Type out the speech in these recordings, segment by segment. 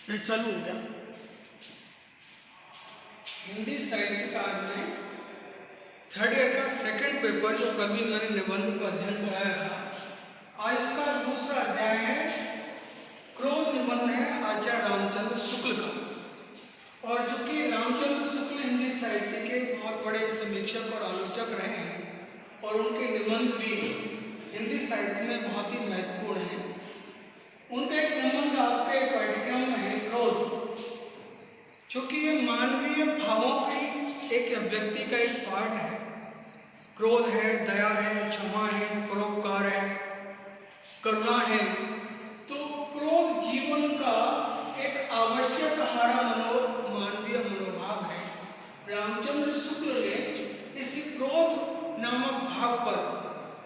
ये चालू हो गया। हिंदी साहित्य का आज मैं थर्ड ईयर का सेकंड पेपर जो कभी मैंने निबंध का अध्ययन कराया था, आज इसका दूसरा अध्याय है। क्रोध निबंध है आचार्य रामचंद्र शुक्ल का। और चूंकि रामचंद्र शुक्ल हिंदी साहित्य के बहुत बड़े समीक्षक और आलोचक रहे हैं और उनके निबंध भी हिंदी साहित्य में बहुत ही महत्वपूर्ण हैं। उनका एक निबंध आपके पाठ्यक्रम में है क्रोध। चूंकि ये मानवीय भावों की एक अभिव्यक्ति का एक पार्ट है। क्रोध है, दया है, क्षमा है, परोपकार है, करुणा है। तो क्रोध जीवन का एक आवश्यक हमारा मानवीय मनोभाव है। रामचंद्र शुक्ल ने इस क्रोध नामक भाव पर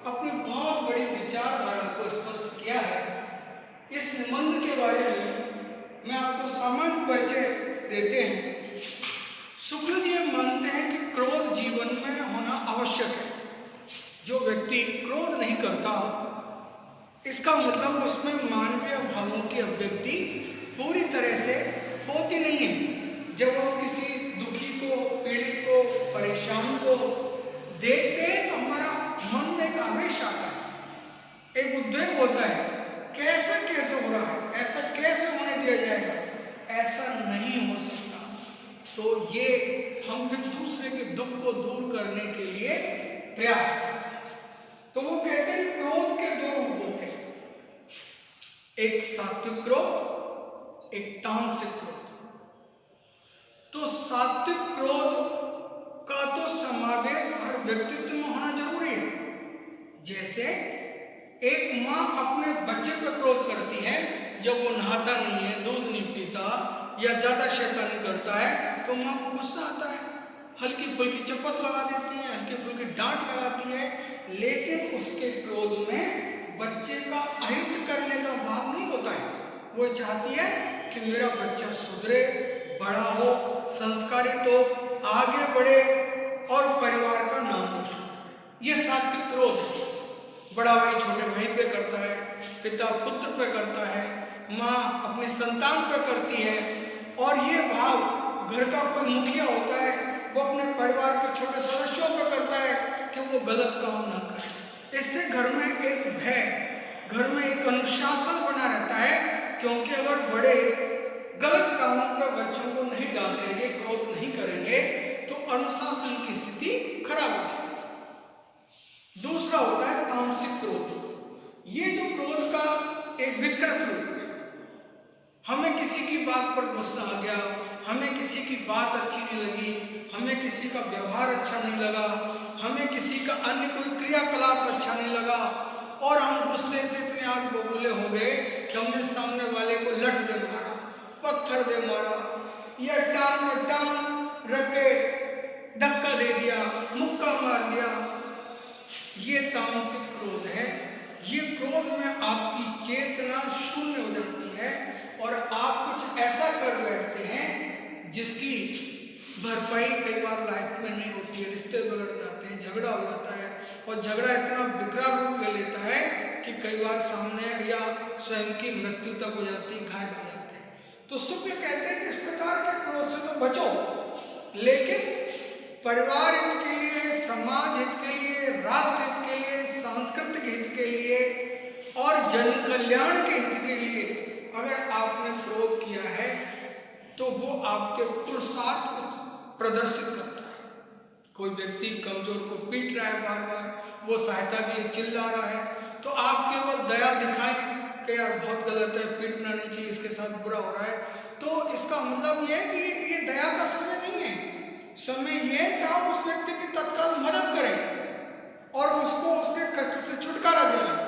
अपनी बहुत बड़ी विचारधारा को स्पष्ट किया है। इस निबंध के बारे में मैं आपको सामान्य परिचय देते हैं। शुक्ल जी मानते हैं कि क्रोध जीवन में होना आवश्यक है। जो व्यक्ति क्रोध नहीं करता, इसका मतलब उसमें मानवीय भावों की अभिव्यक्ति पूरी तरह से होती नहीं है। जब हम किसी दुखी को, पीड़ित को, परेशान को देखते हैं तो हमारा मन में एक आवेश आता है, एक उद्वेग होता है। कैसे हो रहा है, ऐसा कैसे होने दिया जाएगा, ऐसा नहीं हो सकता। तो ये हम फिर दूसरे के दुख को दूर करने के लिए प्रयास करते हैं। तो वो कहते हैं क्रोध के दो रूप होते हैं, एक सात्विक क्रोध, एक तामसिक क्रोध। तो सात्विक क्रोध का तो समावेश हर व्यक्तित्व में होना जरूरी है। जैसे एक माँ अपने बच्चे पर क्रोध करती है जब वो नहाता नहीं है, दूध नहीं पीता या ज्यादा शैतानी करता है, तो माँ को गुस्सा आता है, हल्की फुल्की चपत लगा देती है, हल्की फुल्की डांट लगाती है। लेकिन उसके क्रोध में बच्चे का अहित करने का भाव नहीं होता है। वो चाहती है कि मेरा बच्चा सुधरे, बड़ा हो, संस्कारित हो, आगे बढ़े और परिवार का नाम रोशन। ये सात्विक क्रोध है। बड़ा भाई छोटे भाई पे करता है, पिता पुत्र पे करता है, माँ अपनी संतान पे करती है। और ये भाव घर का कोई मुखिया होता है, वो अपने परिवार के छोटे सदस्यों पे करता है कि वो गलत काम ना करे। इससे घर में एक भय, घर में एक अनुशासन बना रहता है। क्योंकि अगर बड़े गलत कामों पर बच्चों को नहीं डांटेंगे, क्रोध नहीं करेंगे, तो अनुशासन की स्थिति खराब हो जाएगी। दूसरा होता है तामसिक क्रोध। ये जो क्रोध का एक विकृत रूप है। हमें किसी की बात पर गुस्सा आ गया, हमें किसी की बात अच्छी नहीं लगी, हमें किसी का व्यवहार अच्छा नहीं लगा, हमें किसी का अन्य कोई क्रियाकलाप अच्छा नहीं लगा और हम गुस्से से इतने आग बबूले हो गए कि हमने सामने वाले को लठ दे मारा, पत्थर दे मारा या टांग में टांग रख के धक्का दे दिया, मुक्का मार दिया। ये तामसिक क्रोध है। ये क्रोध में आपकी चेतना शून्य हो जाती है और आप कुछ ऐसा कर बैठते हैं जिसकी भरपाई कई बार लाइफ में नहीं होती है। रिश्ते बिगड़ जाते हैं, झगड़ा हो जाता है और झगड़ा इतना विकराल रूप ले लेता है कि कई बार सामने या स्वयं की मृत्यु तक हो जाती है, घायल हो जाते हैं। तो शुक्ल कहते हैं कि इस प्रकार के क्रोध से तो बचो, लेकिन परिवार हित के लिए, समाज हित के लिए, राष्ट्र हित के लिए, सांस्कृतिक हित के लिए और जन कल्याण के हित के लिए अगर आपने क्रोध किया है तो वो आपके पुरुषार्थ को प्रदर्शित करता है। कोई व्यक्ति कमजोर को पीट रहा है, बार बार वो सहायता के लिए चिल्ला रहा है, तो आप केवल दया दिखाएं कि यार बहुत गलत है, पीटना नहीं चाहिए, इसके साथ बुरा हो रहा है। तो इसका मतलब यह है कि ये दया का समय नहीं है। समय यह है कि आप उस व्यक्ति की तत्काल मदद करें और उसको उसके कष्ट से छुटकारा दिलाएं।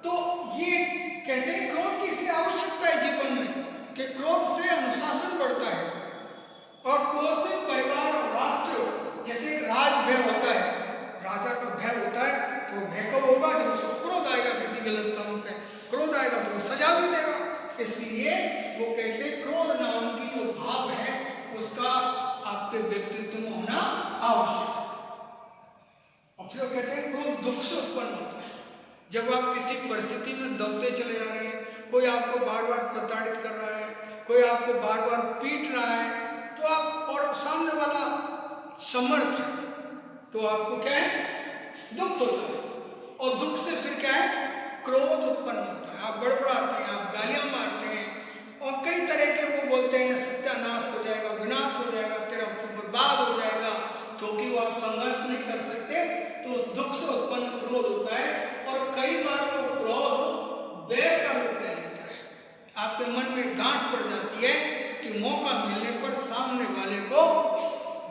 तो ये कहते हैं क्रोध की इसलिए आवश्यकता है जीवन में कि क्रोध से अनुशासन बढ़ता है और क्रोध से परिवार और राष्ट्र, जैसे राजभय होता है, राजा का भय होता है, तो भय कब होगा जब उसको क्रोध आएगा, किसी गलत काम पे क्रोध आएगा तो वो सजा भी देगा। इसलिए वो कहते हैं क्रोध नाम की जो भाव है उसका आपके व्यक्तित्व में होना आवश्यक है। और फिर कहते हैं क्रोध दुख से उत्पन्न होता है। जब आप किसी परिस्थिति में दबते चले जा रहे हैं, कोई आपको बार बार प्रताड़ित कर रहा है, कोई आपको बार बार पीट रहा है तो आप, और सामने वाला समर्थ है, तो आपको क्या है, दुख होता है। और दुख से फिर क्या है, क्रोध उत्पन्न होता है। आप बड़बड़ाते हैं, आप गालियां मारते हैं और कई तरह के वो बोलते हैं सत्यानाश हो जाएगा, विनाश हो जाएगा, तेरा बर्बाद हो जाएगा, क्योंकि वो आप संघर्ष नहीं कर सकते। तो उस दुख से उत्पन्न क्रोध होता है और कई बार वो क्रोध वैर का रूप ले लेता है। आपके मन में गांठ पड़ जाती है कि मौका मिलने पर सामने वाले को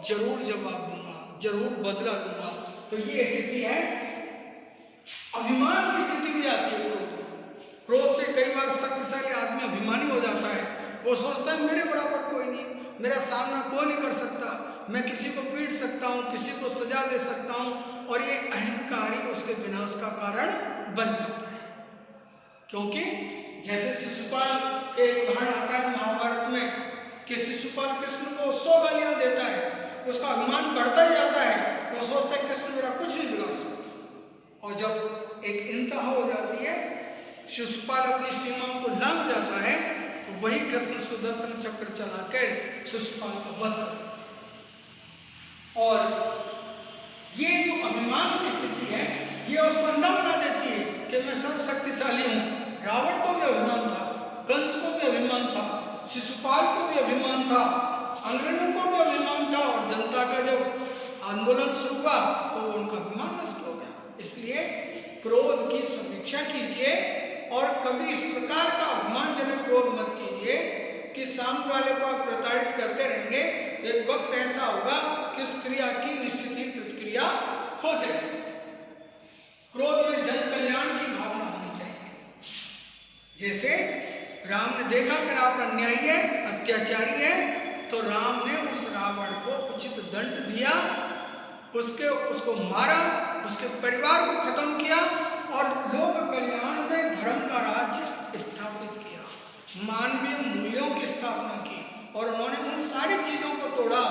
जरूर जवाब दूंगा, जरूर बदला दूंगा। तो ये स्थिति है, अभिमान की स्थिति भी आती है। क्रोध से कई बार शक्तिशाली आदमी अभिमानी हो जाता है। वो सोचता है मेरे बराबर कोई नहीं, मेरा सामना कोई नहीं कर सकता, मैं किसी को पीट सकता हूँ, किसी को सजा दे सकता हूँ, और ये अहंकारी उसके विनाश का कारण बन जाता है। क्योंकि जैसे शिशुपाल के उदाहरण आता है महाभारत में कि शिशुपाल कृष्ण को 100 गालियां देता है, उसका अभिमान बढ़ता ही जाता है, वो सोचता है कृष्ण मेरा कुछ नहीं बिगाड़ सकता। और जब एक इंतहा हो जाती है, शिशुपाल अपनी सीमाओं को लांघ जाता है, तो वही कृष्ण सुदर्शन चक्र चलाकर शिशुपाल को वध करता है। और ये जो अभिमान की स्थिति है, ये उसको अंधा बना देती है कि मैं सर्वशक्तिशाली हूँ। रावण को भी अभिमान था, कंस को भी अभिमान था, शिशुपाल को भी अभिमान था, अंग्रेजों को भी अभिमान था, और जनता का जब आंदोलन शुरू हुआ तो उनका अभिमान नष्ट हो गया। इसलिए क्रोध की समीक्षा कीजिए और कभी इस प्रकार का अभिमानजनक क्रोध मत कीजिए कि सामने वाले को आप प्रताड़ित करते रहेंगे। एक वक्त ऐसा होगा कि उस क्रिया की निश्चित ही प्रतिक्रिया हो जाएगी। क्रोध में जन कल्याण की भावना होनी चाहिए। जैसे राम ने देखा कि रावण अन्यायी है, अत्याचारी है, तो राम ने उस रावण को उचित दंड दिया, उसको मारा, उसके परिवार को खत्म किया और लोक कल्याण में धर्म का राज्य स्थापित किया, मानवीय मूल्यों की स्थापना की। और उन्होंने उन सारी चीजों को तोड़ा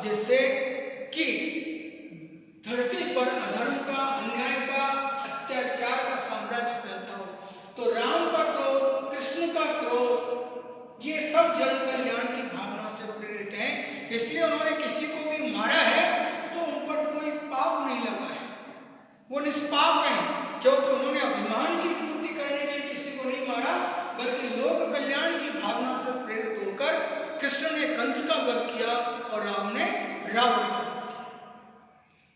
जिससे कि धरती पर अधर्म का, अन्याय का, अत्याचार का साम्राज्य फैलता हो। तो राम का क्रोध, कृष्ण का क्रोध, ये सब जन कल्याण की भावना से प्रेरित है। इसलिए उन्होंने किसी को भी मारा है तो उन पर कोई पाप नहीं लगा है, वो निष्पाप है, क्योंकि उन्होंने अभिमान की पूर्ति करने के लिए किसी को नहीं मारा, बल्कि लोक कल्याण की भावना से प्रेरित होकर कृष्ण ने कंस का वध किया और राम ने रावण का वध किया।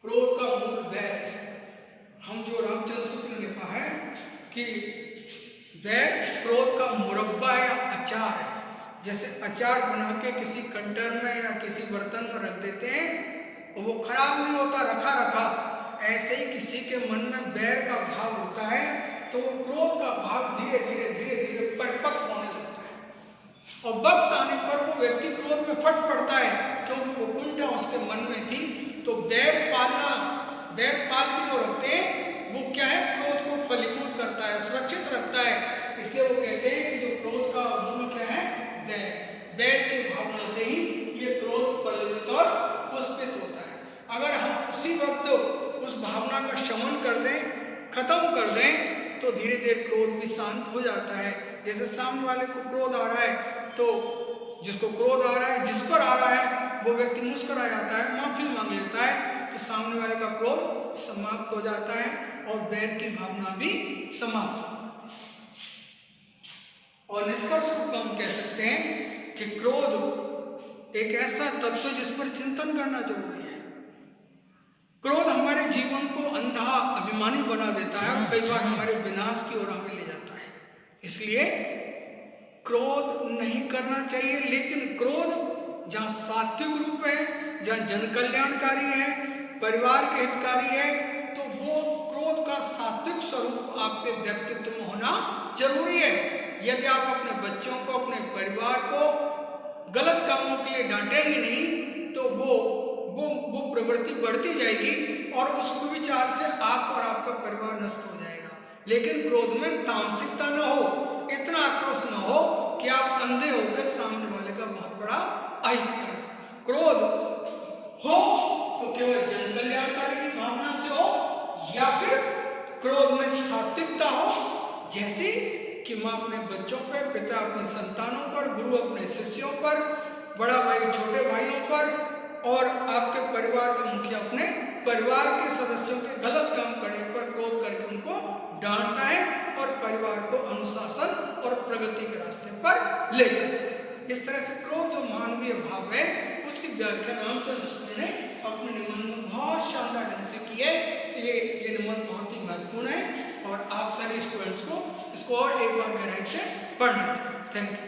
क्रोध का मूल वैर है। हम जो रामचंद्र शुक्ल ने लिखा है कि वैर क्रोध का मुरब्बा या अचार है। जैसे अचार बना के किसी कंटेनर में या किसी बर्तन में रख देते हैं, वो खराब नहीं होता रखा रखा, ऐसे ही किसी के मन में बैर का भाव होता है तो वो क्रोध का भाव धीरे धीरे धीरे धीरे परिपक्व होने लगता है और वक्त आने पर वो व्यक्ति क्रोध में फट पड़ता है, क्योंकि वो कुंठा उसके मन में थी। तो बैर पालना, बैर पाल के जो रखते हैं वो क्या है, क्रोध को फलीभूत करता है, सुरक्षित रखता है। इसलिए वो कहते हैं कि जो क्रोध का मूल क्या है, बैर, बैर की भावना से ही ये क्रोध फलित और पुष्पित होता है। अगर हम उसी वक्त उस भावना का शमन कर दें, खत्म कर दें, तो धीरे धीरे क्रोध भी शांत हो जाता है। जैसे सामने वाले को क्रोध आ रहा है तो जिसको क्रोध आ रहा है, जिस पर आ रहा है, वो व्यक्ति मुस्कुरा जाता है, माफी मांग लेता है, तो सामने वाले का क्रोध समाप्त हो जाता है और बैर की भावना भी समाप्त हो जाती है। और निष्कर्ष रूप हम कह सकते हैं कि क्रोध एक ऐसा तत्व जिस पर चिंतन करना जरूरी है। क्रोध हमारे जीवन को अंधा, अभिमानी बना देता है और कई बार हमारे विनाश की ओर हमें ले जाता है। इसलिए क्रोध नहीं करना चाहिए, लेकिन क्रोध जहाँ सात्विक रूप है, जहाँ जन कल्याणकारी है, परिवार के हितकारी है, तो वो क्रोध का सात्विक स्वरूप आपके व्यक्तित्व में होना जरूरी है। यदि आप अपने बच्चों को, अपने परिवार को गलत कामों के लिए डांटेंगे नहीं तो वो प्रवृत्ति बढ़ती जाएगी और उस कुविचार से आप और आपका परिवार नष्ट हो जाएगा। लेकिन क्रोध में तामसिकता न हो, इतना आक्रोश न हो कि आप अंधे होकर सामने वाले का बहुत बड़ा अहित करें। क्रोध हो तो केवल जन कल्याणकारी की भावना से हो, या फिर क्रोध में सात्विकता हो, जैसी कि माँ अपने बच्चों पर, पिता अपनी संतानों पर, गुरु अपने शिष्यों पर, बड़ा भाई छोटे भाइयों पर, और आपके परिवार का मुखिया अपने परिवार के सदस्यों के गलत काम करने पर क्रोध करके उनको डांटता है और परिवार को अनुशासन और प्रगति के रास्ते पर ले जाता है। इस तरह से क्रोध जो मानवीय भाव है उसकी व्याख्या रामचंद्र ने अपने निबंध में बहुत शानदार ढंग से की है। ये निबंध बहुत ही महत्वपूर्ण है और आप सभी स्टूडेंट्स को इसको और एक बार गहराई से पढ़ना चाहिए। Thank you.